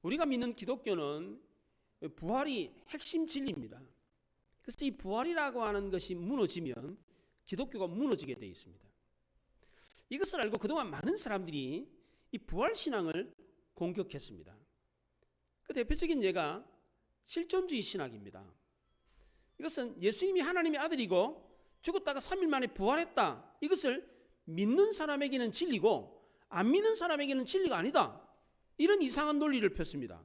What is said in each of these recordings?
우리가 믿는 기독교는 부활이 핵심 진리입니다. 그래서 이 부활이라고 하는 것이 무너지면 기독교가 무너지게 되어 있습니다. 이것을 알고 그동안 많은 사람들이 이 부활신앙을 공격했습니다. 그 대표적인 예가 실존주의 신학입니다. 이것은 예수님이 하나님의 아들이고 죽었다가 3일 만에 부활했다. 이것을 믿는 사람에게는 진리고 안 믿는 사람에게는 진리가 아니다. 이런 이상한 논리를 폈습니다.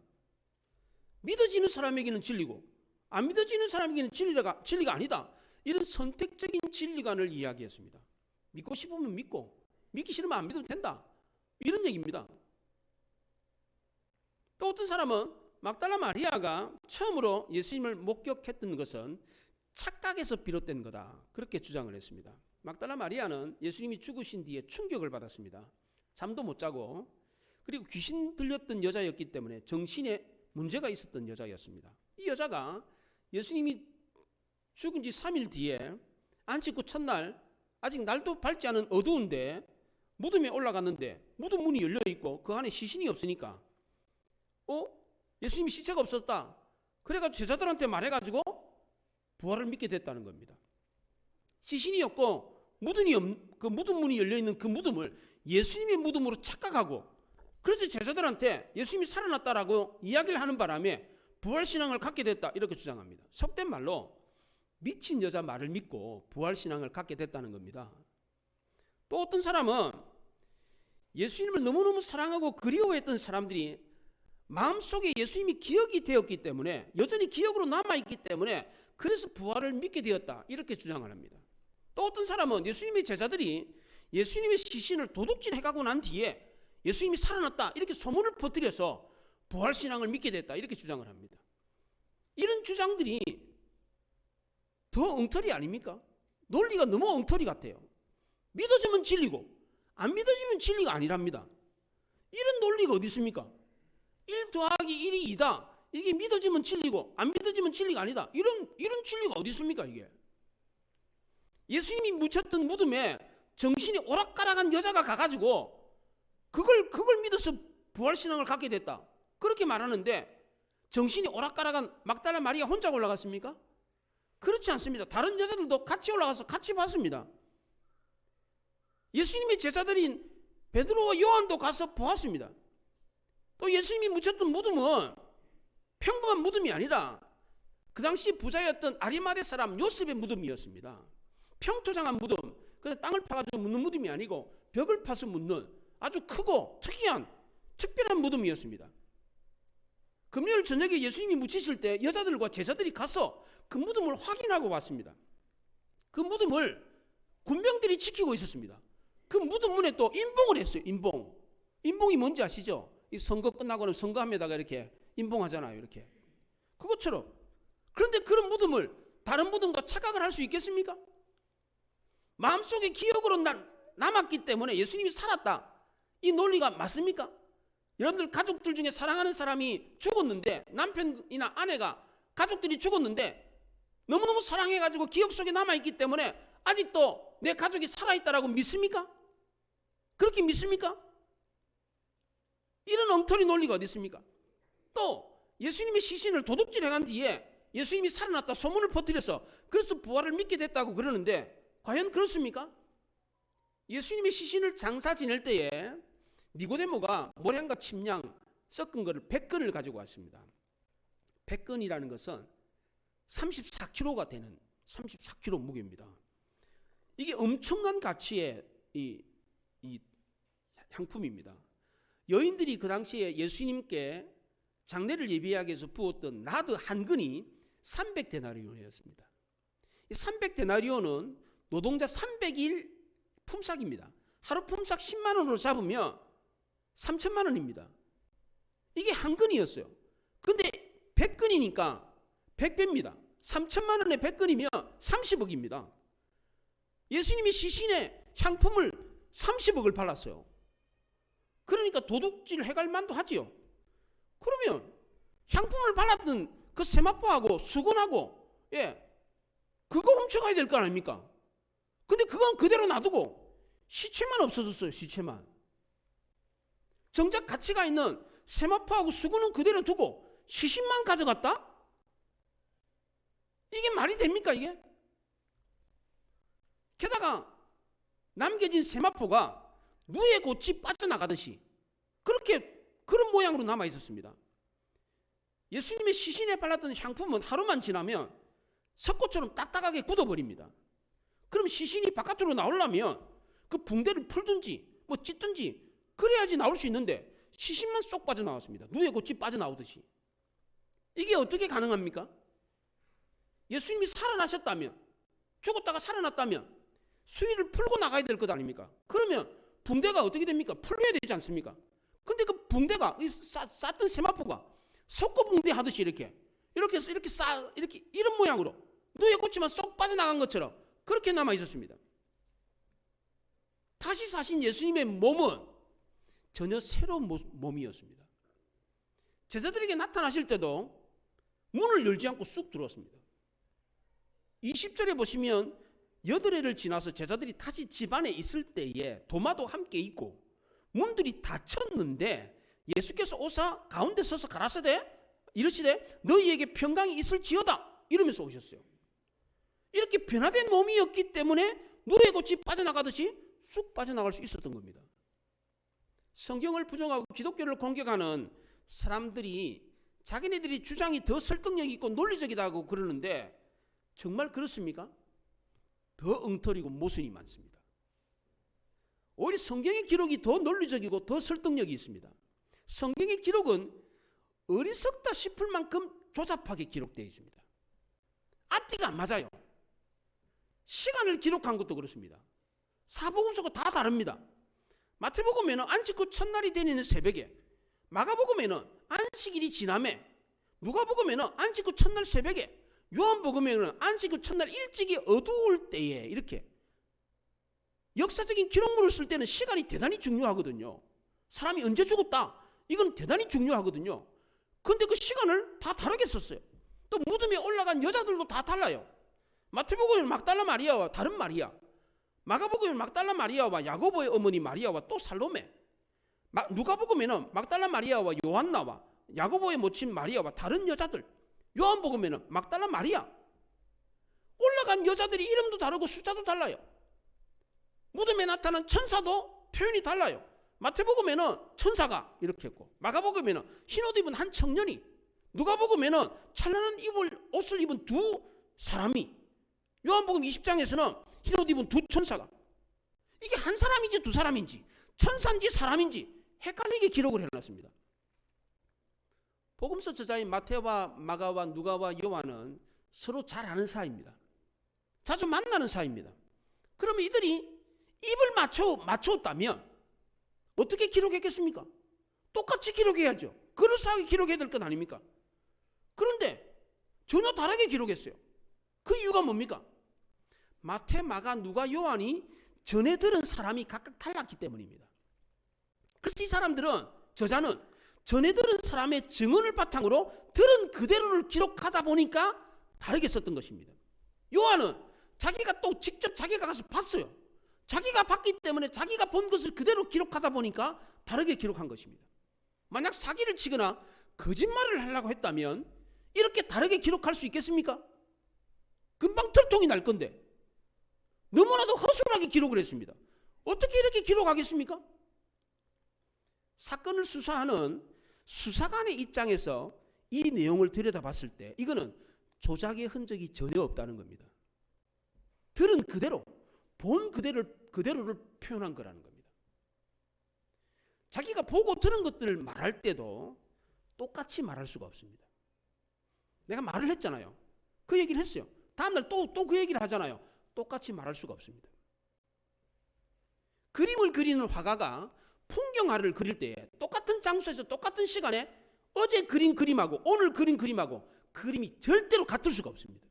믿어지는 사람에게는 진리고 안 믿어지는 사람에게는 진리가 아니다. 이런 선택적인 진리관을 이야기했습니다. 믿고 싶으면 믿고 믿기 싫으면 안 믿어도 된다. 이런 얘기입니다. 또 어떤 사람은 막달라 마리아가 처음으로 예수님을 목격했던 것은 착각에서 비롯된 거다. 그렇게 주장을 했습니다. 막달라 마리아는 예수님이 죽으신 뒤에 충격을 받았습니다. 잠도 못 자고 그리고 귀신 들렸던 여자였기 때문에 정신에 문제가 있었던 여자였습니다. 이 여자가 예수님이 죽은 지 3일 뒤에 안식구 첫날 아직 날도 밝지 않은 어두운데 무덤에 올라갔는데 무덤 문이 열려있고 그 안에 시신이 없으니까 예수님이 시체가 없었다. 그래가지고 제자들한테 말해가지고 부활을 믿게 됐다는 겁니다. 시신이 없고 그 무덤 문이 열려있는 그 무덤을 예수님의 무덤으로 착각하고 그래서 제자들한테 예수님이 살아났다라고 이야기를 하는 바람에 부활신앙을 갖게 됐다 이렇게 주장합니다. 속된 말로 미친 여자 말을 믿고 부활신앙을 갖게 됐다는 겁니다. 또 어떤 사람은 예수님을 너무너무 사랑하고 그리워했던 사람들이 마음속에 예수님이 기억이 되었기 때문에 여전히 기억으로 남아있기 때문에 그래서 부활을 믿게 되었다 이렇게 주장을 합니다. 또 어떤 사람은 예수님의 제자들이 예수님의 시신을 도둑질해가고 난 뒤에 예수님이 살아났다 이렇게 소문을 퍼뜨려서 부활신앙을 믿게 됐다 이렇게 주장을 합니다. 이런 주장들이 더 엉터리 아닙니까? 논리가 너무 엉터리 같아요. 믿어지면 진리고 안 믿어지면 진리가 아니랍니다. 이런 논리가 어디 있습니까? 1 더하기 1이 2다. 이게 믿어지면 진리고 안 믿어지면 진리가 아니다. 이런 진리가 어디 있습니까 이게? 예수님이 묻혔던 무덤에 정신이 오락가락한 여자가 가가지고 그걸 믿어서 부활신앙을 갖게 됐다. 그렇게 말하는데 정신이 오락가락한 막달라 마리아 혼자 올라갔습니까? 그렇지 않습니다. 다른 여자들도 같이 올라가서 같이 봤습니다. 예수님의 제자들인 베드로와 요한도 가서 보았습니다. 또 예수님이 묻혔던 무덤은 평범한 무덤이 아니라 그 당시 부자였던 아리마대 사람 요셉의 무덤이었습니다. 평토장한 무덤, 그냥 땅을 파가지고 묻는 무덤이 아니고 벽을 파서 묻는 아주 크고 특별한 무덤이었습니다. 금요일 저녁에 예수님이 묻히실 때 여자들과 제자들이 가서 그 무덤을 확인하고 왔습니다. 그 무덤을 군병들이 지키고 있었습니다. 그 무덤 문에 또 임봉을 했어요. 임봉이 뭔지 아시죠? 이 선거 끝나고는 선거함에다가 이렇게 임봉하잖아요. 이렇게 그것처럼. 그런데 그런 무덤을 다른 무덤과 착각을 할 수 있겠습니까? 마음속에 기억으로 남았기 때문에 예수님이 살았다. 이 논리가 맞습니까? 여러분들 가족들 중에 사랑하는 사람이 죽었는데 남편이나 아내가 가족들이 죽었는데 너무너무 사랑해가지고 기억 속에 남아있기 때문에 아직도 내 가족이 살아있다라고 믿습니까? 그렇게 믿습니까? 이런 엉터리 논리가 어디 있습니까? 또 예수님의 시신을 도둑질해간 뒤에 예수님이 살아났다 소문을 퍼뜨려서 그래서 부활을 믿게 됐다고 그러는데 과연 그렇습니까? 예수님의 시신을 장사 지낼 때에 니고데모가 모량과 침량 섞은 것을 100근을 가지고 왔습니다. 100근이라는 것은 34kg가 되는 34kg 무게입니다. 이게 엄청난 가치의 이 향품입니다. 여인들이 그 당시에 예수님께 장례를 예비하기 위해서 부었던 나드 한 근이 300데나리온이었습니다. 이 300데나리온은 노동자 300일 품삯입니다. 하루 품삯 10만 원으로 잡으면 3천만 원입니다. 이게 한 근이었어요. 근데 100근이니까 100배입니다. 3천만 원에 100근이면 30억입니다. 예수님이 시신에 향품을 30억을 발랐어요. 그러니까 도둑질 해갈 만도 하지요. 그러면 향품을 발랐던 그 세마포하고 수건하고 그거 훔쳐가야 될 거 아닙니까? 근데 그건 그대로 놔두고 시체만 없어졌어요. 시체만. 정작 가치가 있는 세마포하고 수건은 그대로 두고 시신만 가져갔다? 이게 말이 됩니까 이게? 게다가 남겨진 세마포가 누에 곧이 빠져나가듯이 그런 모양으로 남아 있었습니다. 예수님의 시신에 발랐던 향품은 하루만 지나면 석고처럼 딱딱하게 굳어버립니다. 그럼 시신이 바깥으로 나오려면 그 붕대를 풀든지 뭐 찢든지 그래야지 나올 수 있는데 시신만 쏙 빠져나왔습니다. 누에 곧이 빠져나오듯이. 이게 어떻게 가능합니까? 예수님이 살아나셨다면, 죽었다가 살아났다면 수위를 풀고 나가야 될 것 아닙니까? 그러면 붕대가 어떻게 됩니까? 풀려야 되지 않습니까? 근데 그 붕대가 쌌던 세마포가 석고 붕대 하듯이 이렇게 이런 모양으로 누에 꽂히만 쏙 빠져나간 것처럼 그렇게 남아 있었습니다. 다시 사신 예수님의 몸은 전혀 새로운 몸이었습니다. 제자들에게 나타나실 때도 문을 열지 않고 쑥 들어왔습니다. 20절에 보시면 8해를 지나서 제자들이 다시 집안에 있을 때에 도마도 함께 있고 문들이 닫혔는데 예수께서 오사 가운데 서서 가라사대 이르시되 너희에게 평강이 있을지어다 이러면서 오셨어요. 이렇게 변화된 몸이었기 때문에 누에 곧이 빠져나가듯이 쑥 빠져나갈 수 있었던 겁니다. 성경을 부정하고 기독교를 공격하는 사람들이 자기네들이 주장이 더 설득력 있고 논리적이다고 그러는데 정말 그렇습니까? 더 엉터리고 모순이 많습니다. 오히려 성경의 기록이 더 논리적이고 더 설득력이 있습니다. 성경의 기록은 어리석다 싶을 만큼 조잡하게 기록되어 있습니다. 앞뒤가 안 맞아요. 시간을 기록한 것도 그렇습니다. 사복음서가 다 다릅니다. 마태복음에는 안식 후 첫날이 되는 새벽에, 마가복음에는 안식일이 지남에, 누가복음에는 안식 후 첫날 새벽에, 요한복음에는 안식 후 첫날 일찍이 어두울 때에 이렇게 역사적인 기록물을 쓸 때는 시간이 대단히 중요하거든요. 사람이 언제 죽었다 이건 대단히 중요하거든요. 그런데 그 시간을 다 다르게 썼어요. 또 무덤에 올라간 여자들도 다 달라요. 마태복음에는 막달라 마리아와 다른 마리아, 마가복음에는 막달라 마리아와 야고보의 어머니 마리아와 또 살로메, 누가복음에는 막달라 마리아와 요한나와 야고보의 모친 마리아와 다른 여자들, 요한복음에는 막달라 마리아. 올라간 여자들이 이름도 다르고 숫자도 달라요. 무덤에 나타난 천사도 표현이 달라요. 마태복음에는 천사가 이렇게 했고, 마가복음에는 흰옷 입은 한 청년이, 누가복음에는 찬란한 옷을 입은 두 사람이, 요한복음 20장에서는 흰옷 입은 두 천사가. 이게 한 사람인지 두 사람인지 천사인지 사람인지 헷갈리게 기록을 해놨습니다. 복음서 저자인 마태와 마가와 누가와 요한은 서로 잘 아는 사이입니다. 자주 만나는 사이입니다. 그러면 이들이 입을 맞췄다면 어떻게 기록했겠습니까? 똑같이 기록해야죠. 그럴싸하게 기록해야 될 것 아닙니까? 그런데 전혀 다르게 기록했어요. 그 이유가 뭡니까? 마태, 마가, 누가, 요한이 전에 들은 사람이 각각 달랐기 때문입니다. 그래서 이 사람들은, 저자는 전에 들은 사람의 증언을 바탕으로 들은 그대로를 기록하다 보니까 다르게 썼던 것입니다. 요한은 자기가 또 직접 자기가 가서 봤어요. 자기가 봤기 때문에 자기가 본 것을 그대로 기록하다 보니까 다르게 기록한 것입니다. 만약 사기를 치거나 거짓말을 하려고 했다면 이렇게 다르게 기록할 수 있겠습니까? 금방 들통이 날 건데 너무나도 허술하게 기록을 했습니다. 어떻게 이렇게 기록하겠습니까? 사건을 수사하는 수사관의 입장에서 이 내용을 들여다봤을 때 이거는 조작의 흔적이 전혀 없다는 겁니다. 들은 그대로, 본 그대로를 표현한 거라는 겁니다. 자기가 보고 들은 것들을 말할 때도 똑같이 말할 수가 없습니다. 내가 말을 했잖아요. 그 얘기를 했어요. 다음날 또 그 얘기를 하잖아요. 똑같이 말할 수가 없습니다. 그림을 그리는 화가가 풍경화를 그릴 때 똑같은 장소에서 똑같은 시간에 어제 그린 그림하고 오늘 그린 그림하고 그림이 절대로 같을 수가 없습니다.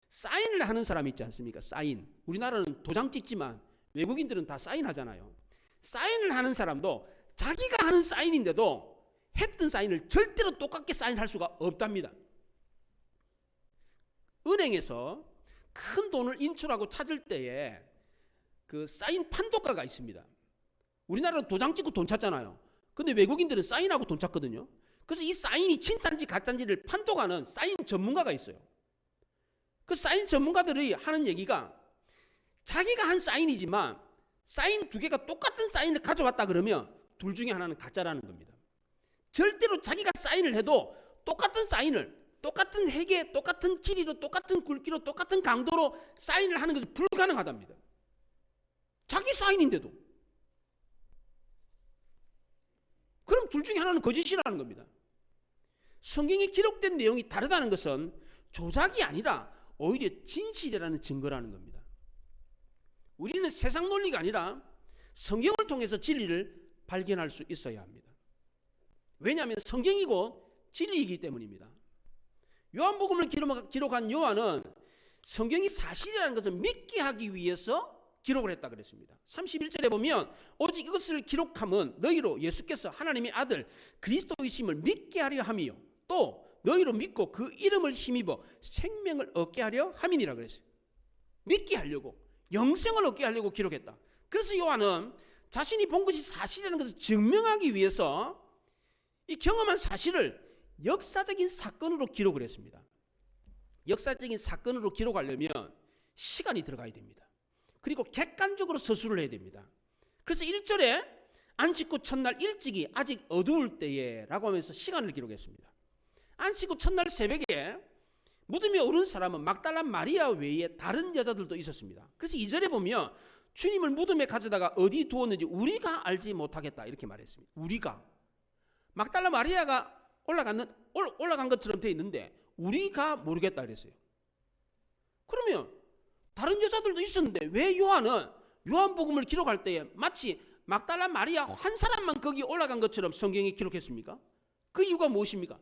사인을 하는 사람이 있지 않습니까? 사인. 우리나라는 도장 찍지만 외국인들은 다 사인하잖아요. 사인을 하는 사람도 자기가 하는 사인인데도 했던 사인을 절대로 똑같게 사인할 수가 없답니다. 은행에서 큰 돈을 인출하고 찾을 때에 그 사인 판독가가 있습니다. 우리나라는 도장 찍고 돈 찾잖아요. 근데 외국인들은 사인하고 돈 찾거든요. 그래서 이 사인이 진짜인지 가짜인지를 판독하는 사인 전문가가 있어요. 그 사인 전문가들이 하는 얘기가 자기가 한 사인이지만 사인 두 개가 똑같은 사인을 가져왔다 그러면 둘 중에 하나는 가짜라는 겁니다. 절대로 자기가 사인을 해도 똑같은 사인을 똑같은 획에 똑같은 길이로 똑같은 굵기로 똑같은 강도로 사인을 하는 것은 불가능하답니다. 자기 사인인데도. 그럼 둘 중에 하나는 거짓이라는 겁니다. 성경에 기록된 내용이 다르다는 것은 조작이 아니라 오히려 진실이라는 증거라는 겁니다. 우리는 세상 논리가 아니라 성경을 통해서 진리를 발견할 수 있어야 합니다. 왜냐하면 성경이고 진리이기 때문입니다. 요한복음을 기록한 요한은 성경이 사실이라는 것을 믿게 하기 위해서 기록을 했다 그랬습니다. 31절에 보면 오직 이것을 기록함은 너희로 예수께서 하나님의 아들 그리스도이심을 믿게 하려 함이요 또 너희로 믿고 그 이름을 힘입어 생명을 얻게 하려 함이니라 그랬어요. 믿게 하려고, 영생을 얻게 하려고 기록했다. 그래서 요한은 자신이 본 것이 사실이라는 것을 증명하기 위해서 이 경험한 사실을 역사적인 사건으로 기록을 했습니다. 역사적인 사건으로 기록하려면 시간이 들어가야 됩니다. 그리고 객관적으로 서술을 해야 됩니다. 그래서 1절에 안식 후 첫날 일찍이 아직 어두울 때에 라고 하면서 시간을 기록했습니다. 안식 후 첫날 새벽에 무덤에 오른 사람은 막달라 마리아 외에 다른 여자들도 있었습니다. 그래서 2절에 보면 주님을 무덤에 가져다가 어디 두었는지 우리가 알지 못하겠다 이렇게 말했습니다. 우리가 막달라 마리아가 올라간 것처럼 되어 있는데 우리가 모르겠다 그랬어요. 그러면 다른 여자들도 있었는데 왜 요한은 요한복음을 기록할 때에 마치 막달라 마리아 한 사람만 거기 올라간 것처럼 성경에 기록했습니까? 그 이유가 무엇입니까?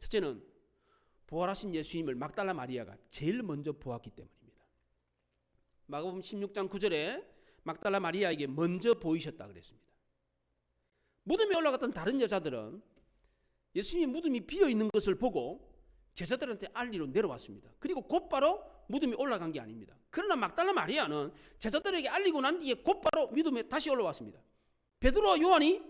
첫째는 부활하신 예수님을 막달라 마리아가 제일 먼저 보았기 때문입니다. 마가복음 16장 9절에 막달라 마리아에게 먼저 보이셨다 그랬습니다. 무덤에 올라갔던 다른 여자들은 예수님의 무덤이 비어있는 것을 보고 제자들한테 알리러 내려왔습니다. 그리고 곧바로 무덤에 올라간 게 아닙니다. 그러나 막달라 마리아는 제자들에게 알리고 난 뒤에 곧바로 무덤에 다시 올라왔습니다. 베드로와 요한이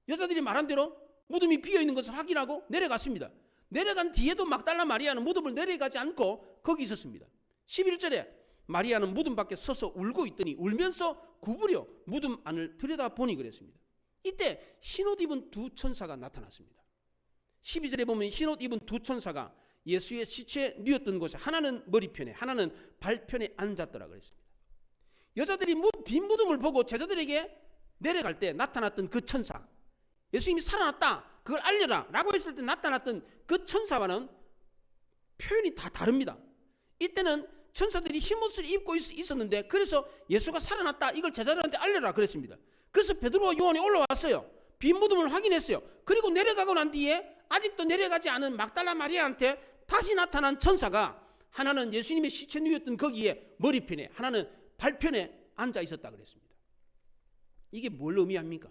여자들이 말한 대로 무덤이 비어있는 것을 확인하고 내려갔습니다. 내려간 뒤에도 막달라 마리아는 무덤을 내려가지 않고 거기 있었습니다. 11절에 마리아는 무덤 밖에 서서 울고 있더니 울면서 구부려 무덤 안을 들여다보니 그랬습니다. 이때 흰옷 입은 두 천사가 나타났습니다. 12절에 보면 흰옷 입은 두 천사가 예수의 시체 누웠던 곳에 하나는 머리편에 하나는 발편에 앉았더라 그랬습니다. 여자들이 빈 무덤을 보고 제자들에게 내려갈 때 나타났던 그 천사, 예수님이 살아났다 그걸 알려라 라고 했을 때 나타났던 그 천사와는 표현이 다 다릅니다. 이때는 천사들이 흰옷을 입고 있었는데 그래서 예수가 살아났다 이걸 제자들한테 알려라 그랬습니다. 그래서 베드로와 요한이 올라왔어요. 빈 무덤을 확인했어요. 그리고 내려가고 난 뒤에 아직도 내려가지 않은 막달라 마리아한테 다시 나타난 천사가 하나는 예수님의 시체 누웠던 거기에 머리편에 하나는 발편에 앉아 있었다 그랬습니다. 이게 뭘 의미합니까?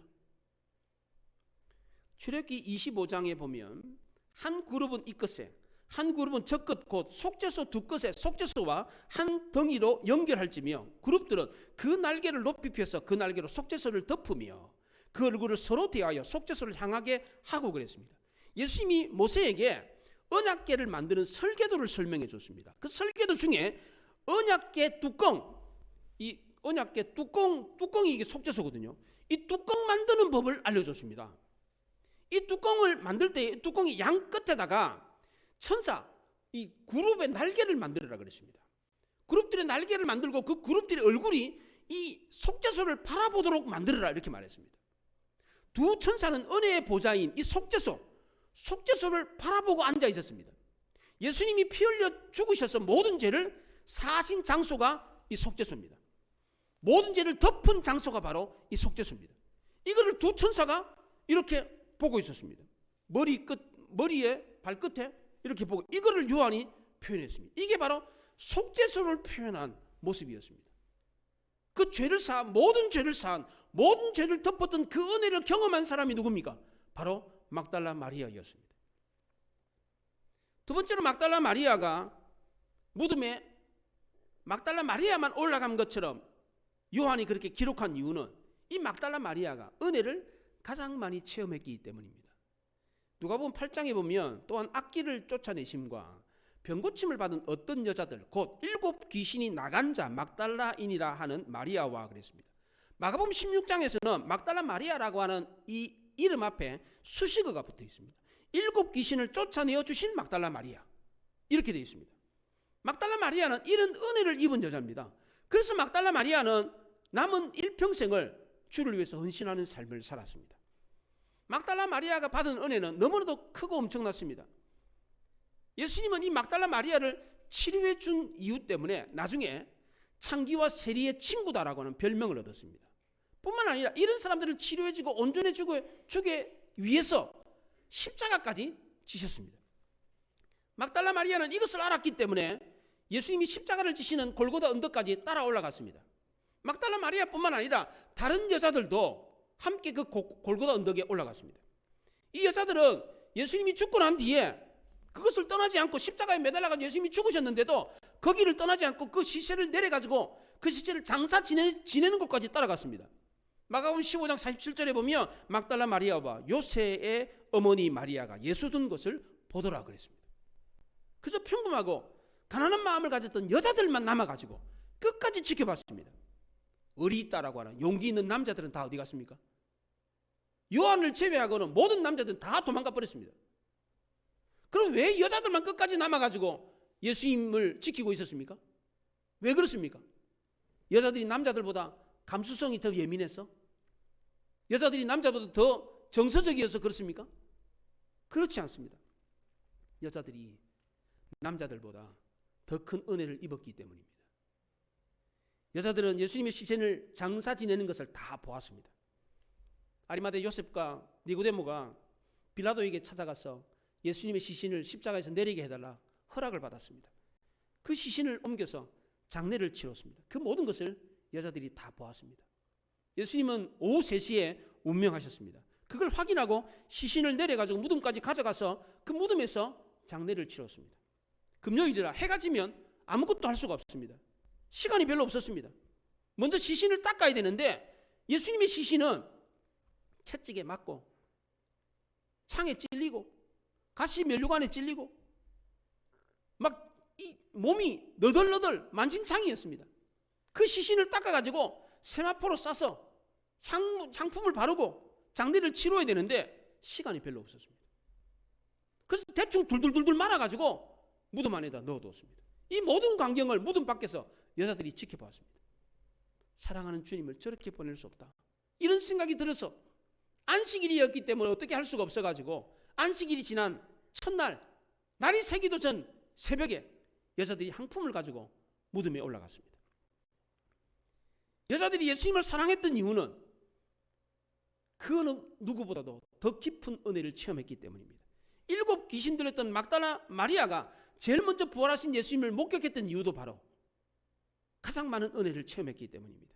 출애굽기 25장에 보면 한 그룹은 이 끝에 한 그룹은 저 끝 곧 속죄소 두 끝에 속죄소와 한 덩이로 연결할지며 그룹들은 그 날개를 높이 펴서 그 날개로 속죄소를 덮으며 그 얼굴을 서로 대하여 속죄소를 향하게 하고 그랬습니다. 예수님이 모세에게 언약궤를 만드는 설계도를 설명해 줬습니다. 그 설계도 중에 언약궤 뚜껑, 이 언약궤 뚜껑이 이게 속죄소거든요. 이 뚜껑 만드는 법을 알려줬습니다. 이 뚜껑을 만들 때 뚜껑이 양 끝에다가 천사, 이 그룹의 날개를 만들어라 그랬습니다. 그룹들의 날개를 만들고 그 그룹들의 얼굴이 이 속죄소를 바라보도록 만들어라 이렇게 말했습니다. 두 천사는 은혜의 보좌인 이 속죄소를 바라보고 앉아 있었습니다. 예수님이 피 흘려 죽으셔서 모든 죄를 사하신 장소가 이 속죄소입니다. 모든 죄를 덮은 장소가 바로 이 속죄소입니다. 이거를 두 천사가 이렇게 보고 있었습니다. 머리에 발끝에 이렇게 보고 이거를 요한이 표현했습니다. 이게 바로 속죄소를 표현한 모습이었습니다. 그 죄를 사한 모든 죄를 덮었던 그 은혜를 경험한 사람이 누굽니까? 바로 막달라 마리아였습니다. 두 번째로 막달라 마리아가 무덤에 막달라 마리아만 올라간 것처럼 요한이 그렇게 기록한 이유는 이 막달라 마리아가 은혜를 가장 많이 체험했기 때문입니다. 누가복음 8장에 보면 또한 악귀를 쫓아내심과 병고침을 받은 어떤 여자들 곧 7 귀신이 나간 자 막달라인이라 하는 마리아와 그랬습니다. 마가복음 16장에서는 막달라 마리아라고 하는 이 이름 앞에 수식어가 붙어 있습니다. 7 귀신을 쫓아내어 주신 막달라 마리아 이렇게 되어 있습니다. 막달라 마리아는 이런 은혜를 입은 여자입니다. 그래서 막달라 마리아는 남은 일평생을 주를 위해서 헌신하는 삶을 살았습니다. 막달라 마리아가 받은 은혜는 너무나도 크고 엄청났습니다. 예수님은 이 막달라 마리아를 치료해 준 이유 때문에 나중에 창기와 세리의 친구다라고 하는 별명을 얻었습니다. 뿐만 아니라 이런 사람들을 치료해 주고 온전해 주기 위해서 십자가까지 지셨습니다. 막달라 마리아는 이것을 알았기 때문에 예수님이 십자가를 지시는 골고다 언덕까지 따라 올라갔습니다. 막달라 마리아뿐만 아니라 다른 여자들도 함께 그 골고다 언덕에 올라갔습니다. 이 여자들은 예수님이 죽고 난 뒤에 그것을 떠나지 않고 십자가에 매달려가지고 예수님이 죽으셨는데도 거기를 떠나지 않고 그 시체를 내려가지고 그 시체를 장사 지내는 곳까지 따라갔습니다. 마가복음 15장 47절에 보면 막달라 마리아와 요새의 어머니 마리아가 예수 든 것을 보더라 그랬습니다. 그래서 평범하고 가난한 마음을 가졌던 여자들만 남아가지고 끝까지 지켜봤습니다. 의리 있다라고 하는 용기 있는 남자들은 다 어디 갔습니까? 요한을 제외하고는 모든 남자들은 다 도망가 버렸습니다. 그럼 왜 여자들만 끝까지 남아가지고 예수님을 지키고 있었습니까? 왜 그렇습니까? 여자들이 남자들보다 감수성이 더 예민해서? 여자들이 남자보다 더 정서적이어서 그렇습니까? 그렇지 않습니다. 여자들이 남자들보다 더 큰 은혜를 입었기 때문입니다. 여자들은 예수님의 시신을 장사 지내는 것을 다 보았습니다. 아리마대 요셉과 니고데모가 빌라도에게 찾아가서 예수님의 시신을 십자가에서 내리게 해달라 허락을 받았습니다. 그 시신을 옮겨서 장례를 치렀습니다. 그 모든 것을 여자들이 다 보았습니다. 예수님은 오후 3시에 운명하셨습니다. 그걸 확인하고 시신을 내려가지고 무덤까지 가져가서 그 무덤에서 장례를 치렀습니다. 금요일이라 해가 지면 아무것도 할 수가 없습니다. 시간이 별로 없었습니다. 먼저 시신을 닦아야 되는데 예수님의 시신은 채찍에 맞고 창에 찔리고 가시 면류관에 찔리고 막 이 몸이 너덜너덜 만신창이었습니다. 그 시신을 닦아가지고 세마포로 싸서 향품을 바르고 장례를 치러야 되는데 시간이 별로 없었습니다. 그래서 대충 둘둘둘둘 말아가지고 무덤 안에다 넣어두었습니다. 이 모든 광경을 무덤 밖에서 여자들이 지켜보았습니다. 사랑하는 주님을 저렇게 보낼 수 없다. 이런 생각이 들어서 안식일이었기 때문에 어떻게 할 수가 없어가지고 안식일이 지난 첫날 날이 새기도 전 새벽에 여자들이 향품을 가지고 무덤에 올라갔습니다. 여자들이 예수님을 사랑했던 이유는 그 어느 누구보다도 더 깊은 은혜를 체험했기 때문입니다. 7 귀신 들렸던 막달라 마리아가 제일 먼저 부활하신 예수님을 목격했던 이유도 바로 가장 많은 은혜를 체험했기 때문입니다.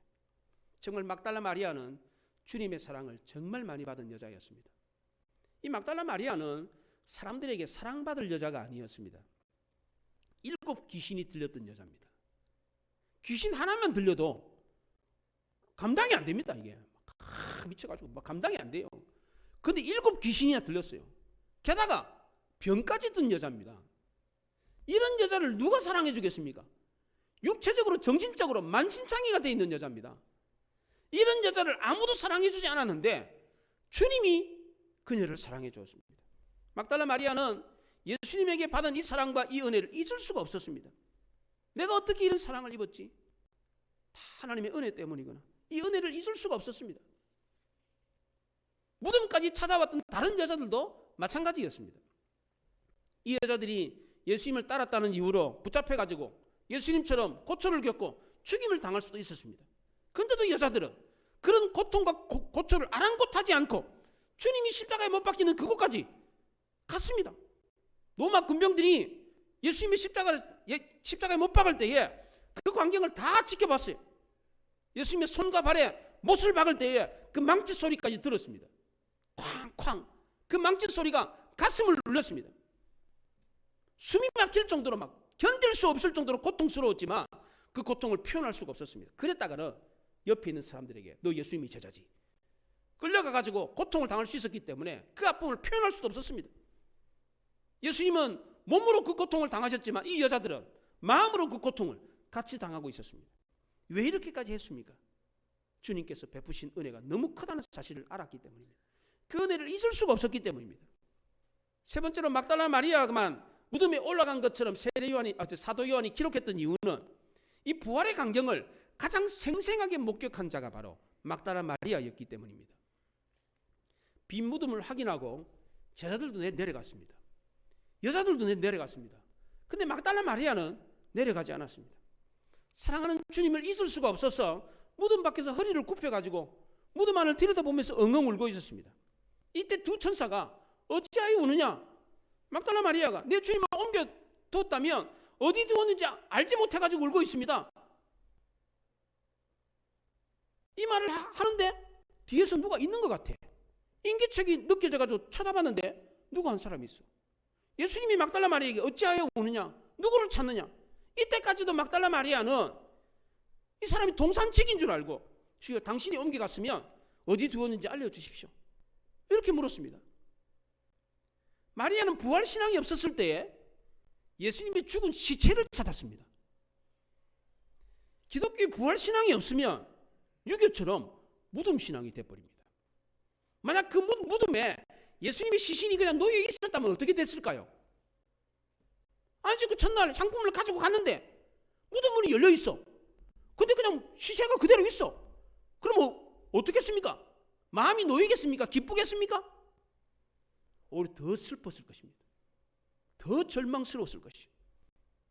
정말 막달라 마리아는 주님의 사랑을 정말 많이 받은 여자였습니다. 이 막달라 마리아는 사람들에게 사랑받을 여자가 아니었습니다. 7 귀신이 들렸던 여자입니다. 귀신 하나만 들려도 감당이 안 됩니다. 이게 미쳐가지고 막 감당이 안 돼요. 근데 7 귀신이나 들렸어요. 게다가 병까지 든 여자입니다. 이런 여자를 누가 사랑해 주겠습니까? 육체적으로 정신적으로 만신창이가 돼 있는 여자입니다. 이런 여자를 아무도 사랑해 주지 않았는데 주님이 그녀를 사랑해 주었습니다. 막달라 마리아는 예수님에게 받은 이 사랑과 이 은혜를 잊을 수가 없었습니다. 내가 어떻게 이런 사랑을 입었지? 다 하나님의 은혜 때문이구나. 이 은혜를 잊을 수가 없었습니다. 무덤까지 찾아왔던 다른 여자들도 마찬가지였습니다. 이 여자들이 예수님을 따랐다는 이유로 붙잡혀가지고 예수님처럼 고초를 겪고 죽임을 당할 수도 있었습니다. 그런데도 여자들은 그런 고통과 고초를 아랑곳하지 않고 주님이 십자가에 못 박히는 그곳까지 갔습니다. 로마 군병들이 예수님의 십자가에 못 박을 때에 그 광경을 다 지켜봤어요. 예수님의 손과 발에 못을 박을 때에 그 망치 소리까지 들었습니다. 쾅쾅 그 망치 소리가 가슴을 눌렀습니다. 숨이 막힐 정도로 막 견딜 수 없을 정도로 고통스러웠지만 그 고통을 표현할 수가 없었습니다. 그랬다가는 옆에 있는 사람들에게 너 예수님이 제자지, 끌려가 가지고 고통을 당할 수 있었기 때문에 그 아픔을 표현할 수도 없었습니다. 예수님은 몸으로 그 고통을 당하셨지만 이 여자들은 마음으로 그 고통을 같이 당하고 있었습니다. 왜 이렇게까지 했습니까? 주님께서 베푸신 은혜가 너무 크다는 사실을 알았기 때문입니다. 그 은혜를 잊을 수가 없었기 때문입니다. 세 번째로 막달라 마리아만 무덤에 올라간 것처럼 사도 요한이 기록했던 이유는 이 부활의 광경을 가장 생생하게 목격한 자가 바로 막달라 마리아였기 때문입니다. 빈 무덤을 확인하고 제자들도 내려갔습니다. 여자들도 내려갔습니다. 근데 막달라 마리아는 내려가지 않았습니다. 사랑하는 주님을 잊을 수가 없어서 무덤 밖에서 허리를 굽혀가지고 무덤 안을 들여다보면서 엉엉 울고 있었습니다. 이때 두 천사가 어찌하여 우느냐? 막달라 마리아가 내 주님을 옮겨뒀다면 어디 두었는지 알지 못해가지고 울고 있습니다. 이 말을 하는데 뒤에서 누가 있는 것 같아. 인기척이 느껴져가지고 쳐다봤는데 누구 한 사람이 있어. 예수님이 막달라 마리아에게 어찌하여 우느냐? 누구를 찾느냐? 이때까지도 막달라 마리아는 이 사람이 동산직인 줄 알고 주여 당신이 옮겨갔으면 어디 두었는지 알려주십시오. 이렇게 물었습니다. 마리아는 부활신앙이 없었을 때에 예수님이 죽은 시체를 찾았습니다. 기독교의 부활신앙이 없으면 유교처럼 무덤신앙이 돼버립니다. 만약 그 무덤에 예수님의 시신이 그냥 놓여 있었다면 어떻게 됐을까요? 아니 그 첫날 향품을 가지고 갔는데 무덤 문이 열려 있어. 근데 그냥 시체가 그대로 있어. 그럼 어떻겠습니까? 마음이 놓이겠습니까? 기쁘겠습니까? 오히려 더 슬펐을 것입니다. 더 절망스러웠을 것이요.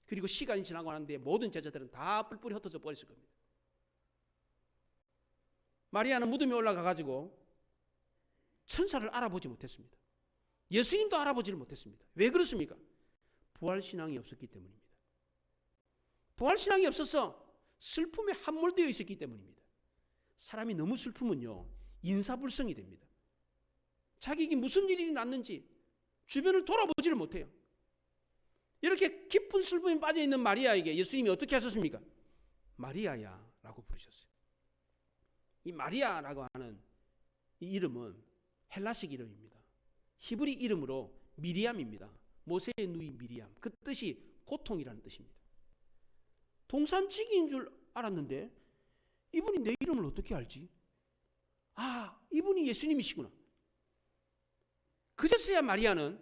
그리고 시간이 지나고 나는데 모든 제자들은 다 뿔뿔이 흩어져 버렸을 겁니다. 마리아는 무덤에 올라가 가지고 천사를 알아보지 못했습니다. 예수님도 알아보지를 못했습니다. 왜 그렇습니까? 부활신앙이 없었기 때문입니다. 부활신앙이 없어서 슬픔에 함몰되어 있었기 때문입니다. 사람이 너무 슬프면요 인사불성이 됩니다. 자기에게 무슨 일이 났는지 주변을 돌아보지를 못해요. 이렇게 깊은 슬픔에 빠져있는 마리아에게 예수님이 어떻게 하셨습니까? 마리아야 라고 부르셨어요. 이 마리아라고 하는 이 이름은 헬라식 이름입니다. 히브리 이름으로 미리암입니다. 모세의 누이 미리암. 그 뜻이 고통이라는 뜻입니다. 동산지기인 줄 알았는데 이분이 내 이름을 어떻게 알지? 아, 이분이 예수님이시구나. 그제서야 마리아는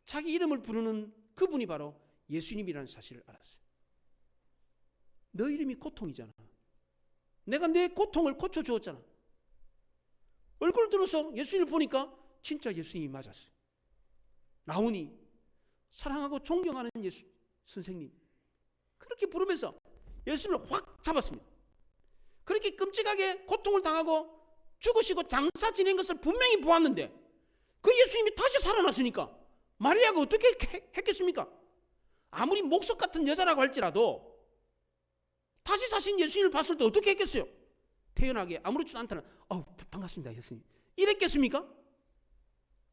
자기 이름을 부르는 그분이 바로 예수님이라는 사실을 알았어요. 너 이름이 고통이잖아. 내가 내 고통을 고쳐주었잖아. 얼굴 들어서 예수님을 보니까 진짜 예수님이 맞았어요. 나오니 사랑하고 존경하는 예수 선생님 그렇게 부르면서 예수님을 확 잡았습니다. 그렇게 끔찍하게 고통을 당하고 죽으시고 장사 지낸 것을 분명히 보았는데 그 예수님이 다시 살아났으니까 마리아가 어떻게 했겠습니까? 아무리 목석 같은 여자라고 할지라도 다시 사신 예수님을 봤을 때 어떻게 했겠어요? 태연하게 아무렇지도 않다는 반갑습니다 예수님 이랬겠습니까?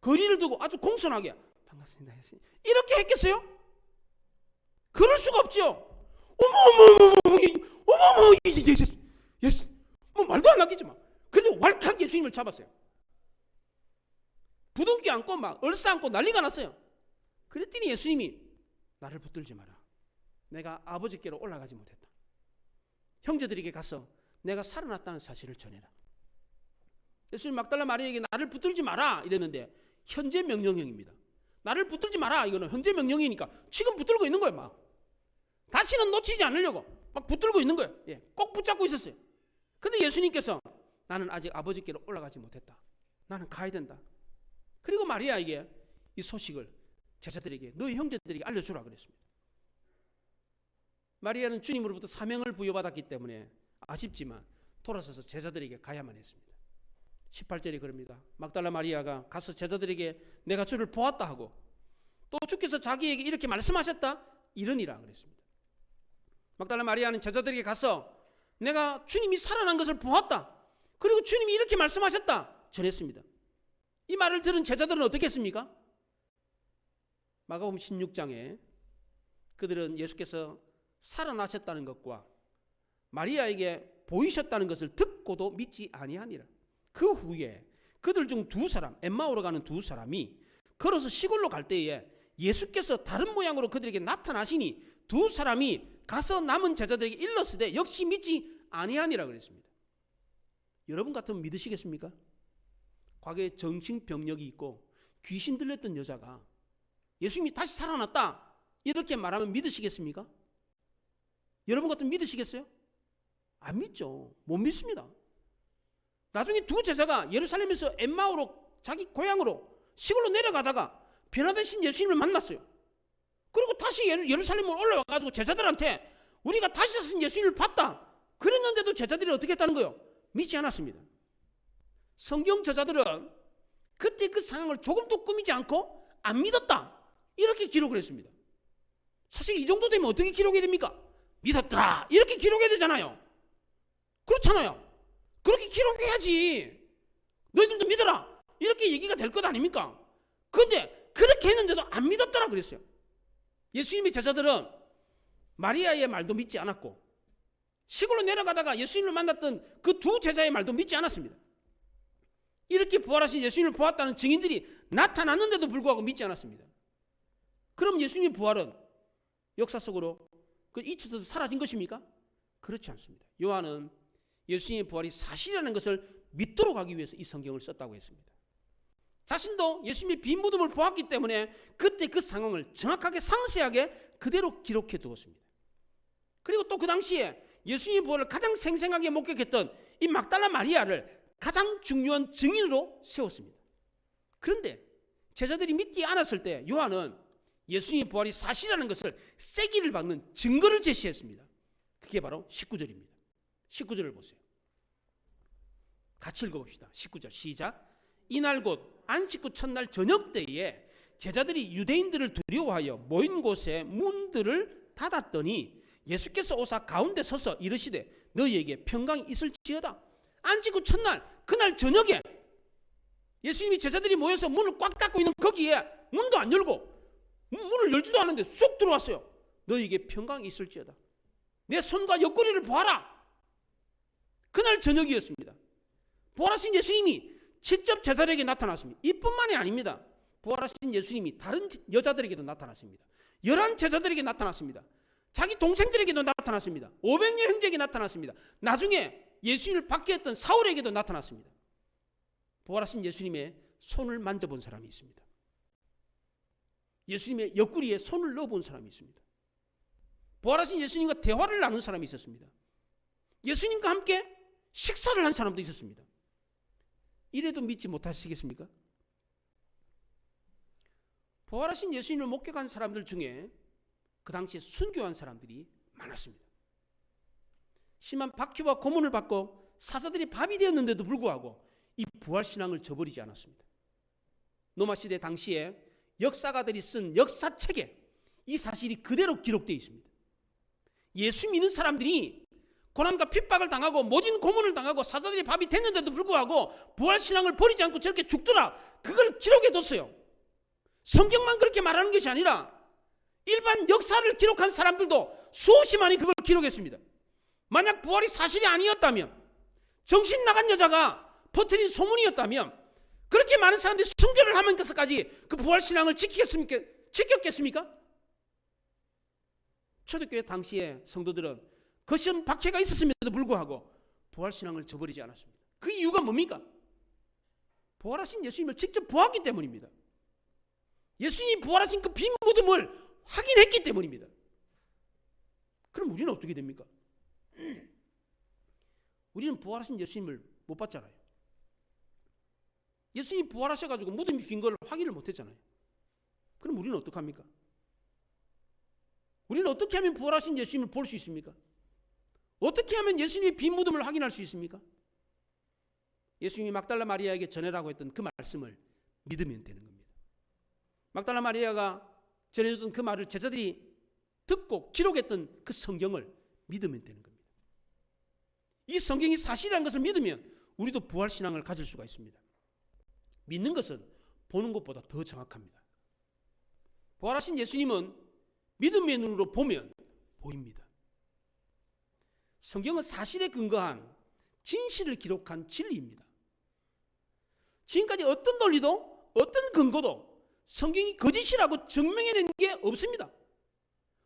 거리를 두고 아주 공손하게 반갑습니다 예수님 이렇게 했겠어요? 그럴 수가 없죠. 어머 예수 뭐 말도 안 나겠지 막. 그래서 왈칵 예수님을 잡았어요. 부둥켜 안고 막 얼싸안고 난리가 났어요. 그랬더니 예수님이 나를 붙들지 마라. 내가 아버지께로 올라가지 못했다. 형제들에게 가서 내가 살아났다는 사실을 전해라. 예수님 막달라 마리아에게 나를 붙들지 마라 이랬는데 현재 명령형입니다. 나를 붙들지 마라 이거는 현재 명령이니까 지금 붙들고 있는 거예요. 막 다시는 놓치지 않으려고 막 붙들고 있는 거예요. 예, 꼭 붙잡고 있었어요. 근데 예수님께서 나는 아직 아버지께로 올라가지 못했다. 나는 가야 된다. 그리고 마리아에게 이 소식을 제자들에게 너희 형제들에게 알려주라 그랬습니다. 마리아는 주님으로부터 사명을 부여받았기 때문에 아쉽지만 돌아서서 제자들에게 가야만 했습니다. 18절에 그럽니다. 막달라 마리아가 가서 제자들에게 내가 주를 보았다 하고 또 주께서 자기에게 이렇게 말씀하셨다 이러니라 그랬습니다. 막달라 마리아는 제자들에게 가서 내가 주님이 살아난 것을 보았다. 그리고 주님이 이렇게 말씀하셨다 전했습니다. 이 말을 들은 제자들은 어떻게 했습니까? 마가복음 16장에 그들은 예수께서 살아나셨다는 것과 마리아에게 보이셨다는 것을 듣고도 믿지 아니하니라. 그 후에 그들 중 두 사람, 엠마오로 가는 두 사람이 걸어서 시골로 갈 때에 예수께서 다른 모양으로 그들에게 나타나시니 두 사람이 가서 남은 제자들에게 일렀으되 역시 믿지 아니하니라 그랬습니다. 여러분 같으면 믿으시겠습니까? 과거에 정신병력이 있고 귀신 들렸던 여자가 예수님이 다시 살아났다 이렇게 말하면 믿으시겠습니까? 여러분 같으면 믿으시겠어요? 안 믿죠. 못 믿습니다. 나중에 두 제자가 예루살렘에서 엠마오로 자기 고향으로 시골로 내려가다가 변화되신 예수님을 만났어요. 그리고 다시 예루살렘으로 올라와가지고 제자들한테 우리가 다시 사신 예수님을 봤다 그랬는데도 제자들이 어떻게 했다는 거예요? 믿지 않았습니다. 성경 저자들은 그때 그 상황을 조금도 꾸미지 않고 안 믿었다 이렇게 기록을 했습니다. 사실 이 정도 되면 어떻게 기록해야 됩니까? 믿었더라 이렇게 기록해야 되잖아요. 그렇잖아요. 그렇게 기록해야지. 너희들도 믿어라 이렇게 얘기가 될 것 아닙니까? 그런데 그렇게 했는데도 안 믿었더라 그랬어요. 예수님의 제자들은 마리아의 말도 믿지 않았고 시골로 내려가다가 예수님을 만났던 그 두 제자의 말도 믿지 않았습니다. 이렇게 부활하신 예수님을 보았다는 증인들이 나타났는데도 불구하고 믿지 않았습니다. 그럼 예수님의 부활은 역사 속으로 잊혀져서 사라진 것입니까? 그렇지 않습니다. 요한은 예수님의 부활이 사실이라는 것을 믿도록 하기 위해서 이 성경을 썼다고 했습니다. 자신도 예수님의 빈 무덤을 보았기 때문에 그때 그 상황을 정확하게 상세하게 그대로 기록해 두었습니다. 그리고 또 그 당시에 예수님의 부활을 가장 생생하게 목격했던 이 막달라 마리아를 가장 중요한 증인으로 세웠습니다. 그런데 제자들이 믿지 않았을 때 요한은 예수님의 부활이 사실이라는 것을 세기를 박는 증거를 제시했습니다. 그게 바로 19절입니다. 19절을 보세요. 같이 읽어봅시다. 19절 시작. 이날 곧 안식 후 첫날 저녁 때에 제자들이 유대인들을 두려워하여 모인 곳에 문들을 닫았더니 예수께서 오사 가운데 서서 이르시되 너희에게 평강이 있을지어다. 안식 후 첫날 그날 저녁에 예수님이 제자들이 모여서 문을 꽉 닫고 있는 거기에 문도 안 열고 문을 열지도 않았는데 쑥 들어왔어요. 너희에게 평강이 있을지어다. 내 손과 옆구리를 보아라. 그날 저녁이었습니다. 부활하신 예수님이 직접 제자들에게 나타났습니다. 이뿐만이 아닙니다. 부활하신 예수님이 다른 여자들에게도 나타났습니다. 11 제자들에게 나타났습니다. 자기 동생들에게도 나타났습니다. 500여 형제에게 나타났습니다. 나중에 예수님을 받게 했던 사울에게도 나타났습니다. 부활하신 예수님의 손을 만져본 사람이 있습니다. 예수님의 옆구리에 손을 넣어본 사람이 있습니다. 부활하신 예수님과 대화를 나눈 사람이 있었습니다. 예수님과 함께 식사를 한 사람도 있었습니다. 이래도 믿지 못하시겠습니까? 부활하신 예수님을 목격한 사람들 중에 그 당시에 순교한 사람들이 많았습니다. 심한 박해와 고문을 받고 사사들이 밥이 되었는데도 불구하고 이 부활신앙을 저버리지 않았습니다. 로마 시대 당시에 역사가들이 쓴 역사책에 이 사실이 그대로 기록되어 있습니다. 예수 믿는 사람들이 고난과 핍박을 당하고 모진 고문을 당하고 사사들이 밥이 됐는데도 불구하고 부활신앙을 버리지 않고 저렇게 죽더라. 그걸 기록해뒀어요. 성경만 그렇게 말하는 것이 아니라 일반 역사를 기록한 사람들도 수없이만이 그걸 기록했습니다. 만약 부활이 사실이 아니었다면, 정신 나간 여자가 퍼뜨린 소문이었다면 그렇게 많은 사람들이 순교를 하면서까지 그 부활신앙을 지켰겠습니까? 초대교회 당시에 성도들은 거센 박해가 있었음에도 불구하고 부활신앙을 저버리지 않았습니다. 그 이유가 뭡니까? 부활하신 예수님을 직접 보았기 때문입니다. 예수님이 부활하신 그 빈 무덤을 확인했기 때문입니다. 그럼 우리는 어떻게 됩니까? 우리는 부활하신 예수님을 못 봤잖아요. 예수님이 부활하셔가지고 무덤이 빈 걸 확인을 못했잖아요. 그럼 우리는 어떡합니까? 우리는 어떻게 하면 부활하신 예수님을 볼 수 있습니까? 어떻게 하면 예수님의 빈 무덤을 확인할 수 있습니까? 예수님이 막달라 마리아에게 전해라고 했던 그 말씀을 믿으면 되는 겁니다. 막달라 마리아가 전해줬던 그 말을 제자들이 듣고 기록했던 그 성경을 믿으면 되는 겁니다. 이 성경이 사실이라는 것을 믿으면 우리도 부활신앙을 가질 수가 있습니다. 믿는 것은 보는 것보다 더 정확합니다. 부활하신 예수님은 믿음의 눈으로 보면 보입니다. 성경은 사실에 근거한 진실을 기록한 진리입니다. 지금까지 어떤 논리도 어떤 근거도 성경이 거짓이라고 증명해낸 게 없습니다.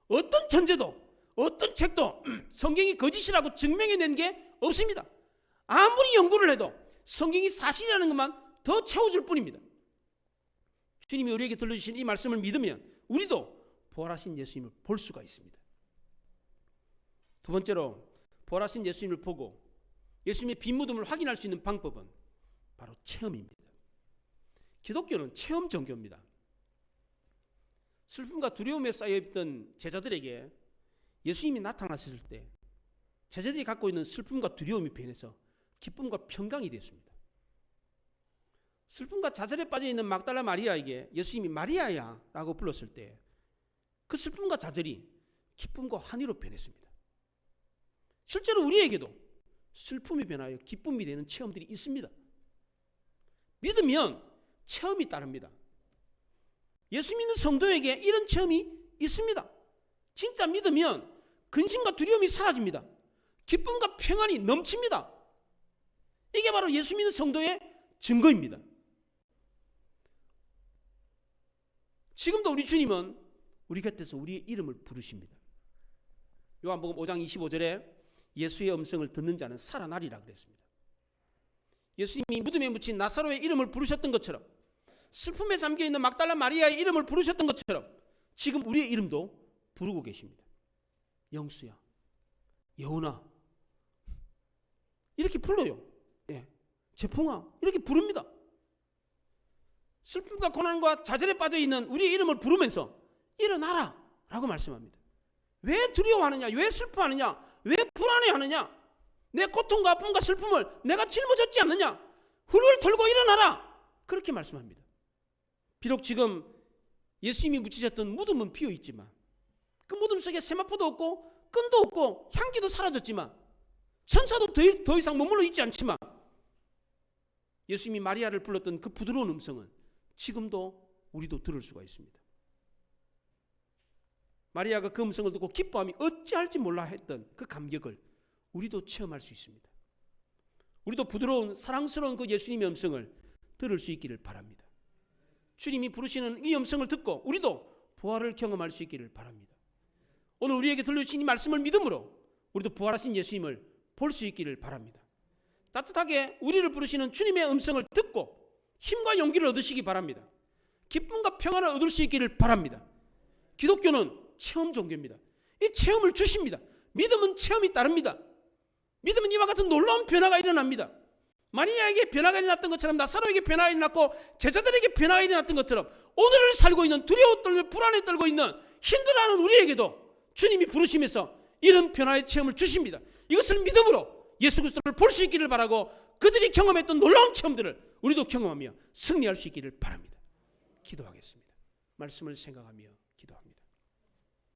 어떤 전제도 어떤 책도 성경이 거짓이라고 증명해낸 게 없습니다. 아무리 연구를 해도 성경이 사실이라는 것만 더 채워줄 뿐입니다. 주님이 우리에게 들려주신 이 말씀을 믿으면 우리도 부활하신 예수님을 볼 수가 있습니다. 두 번째로 부활하신 예수님을 보고 예수님의 빈 무덤을 확인할 수 있는 방법은 바로 체험입니다. 기독교는 체험 종교입니다. 슬픔과 두려움에 쌓여있던 제자들에게 예수님이 나타나셨을 때 제자들이 갖고 있는 슬픔과 두려움이 변해서 기쁨과 평강이 되었습니다. 슬픔과 좌절에 빠져있는 막달라 마리아에게 예수님이 마리아야 라고 불렀을 때 그 슬픔과 좌절이 기쁨과 환희로 변했습니다. 실제로 우리에게도 슬픔이 변하여 기쁨이 되는 체험들이 있습니다. 믿으면 체험이 따릅니다. 예수 믿는 성도에게 이런 체험이 있습니다. 진짜 믿으면 근심과 두려움이 사라집니다. 기쁨과 평안이 넘칩니다. 이게 바로 예수 믿는 성도의 증거입니다. 지금도 우리 주님은 우리 곁에서 우리의 이름을 부르십니다. 요한복음 5장 25절에 예수의 음성을 듣는 자는 살아나리라 그랬습니다. 예수님이 무덤에 묻힌 나사로의 이름을 부르셨던 것처럼 슬픔에 잠겨있는 막달라 마리아의 이름을 부르셨던 것처럼 지금 우리의 이름도 부르고 계십니다. 영수야, 여운아 이렇게 불러요. 예, 재풍아 이렇게 부릅니다. 슬픔과 고난과 좌절에 빠져있는 우리의 이름을 부르면서 일어나라 라고 말씀합니다. 왜 두려워하느냐, 왜 슬퍼하느냐, 왜 불안해하느냐, 내 고통과 아픔과 슬픔을 내가 짊어졌지 않느냐, 훌훌 털고 일어나라 그렇게 말씀합니다. 비록 지금 예수님이 묻히셨던 무덤은 비어있지만 그 무덤 속에 세마포도 없고 끈도 없고 향기도 사라졌지만 천사도 더 이상 머물러 있지 않지만 예수님이 마리아를 불렀던 그 부드러운 음성은 지금도 우리도 들을 수가 있습니다. 마리아가 그 음성을 듣고 기뻐함이 어찌할지 몰라 했던 그 감격을 우리도 체험할 수 있습니다. 우리도 부드러운 사랑스러운 그 예수님의 음성을 들을 수 있기를 바랍니다. 주님이 부르시는 이 음성을 듣고 우리도 부활을 경험할 수 있기를 바랍니다. 오늘 우리에게 들려주신 이 말씀을 믿음으로 우리도 부활하신 예수님을 볼 수 있기를 바랍니다. 따뜻하게 우리를 부르시는 주님의 음성을 듣고 힘과 용기를 얻으시기 바랍니다. 기쁨과 평안을 얻을 수 있기를 바랍니다. 기독교는 체험 종교입니다. 이 체험을 주십니다. 믿음은 체험이 따릅니다. 믿음은 이와 같은 놀라운 변화가 일어납니다. 마리아에게 변화가 일어났던 것처럼 나사로에게 변화가 일어났고 제자들에게 변화가 일어났던 것처럼 오늘을 살고 있는 두려워 떨며 불안에 떨고 있는 힘들어하는 우리에게도 주님이 부르시면서 이런 변화의 체험을 주십니다. 이것을 믿음으로 예수 그리스도를 볼 수 있기를 바라고 그들이 경험했던 놀라운 체험들을 우리도 경험하며 승리할 수 있기를 바랍니다. 기도하겠습니다. 말씀을 생각하며 기도합니다.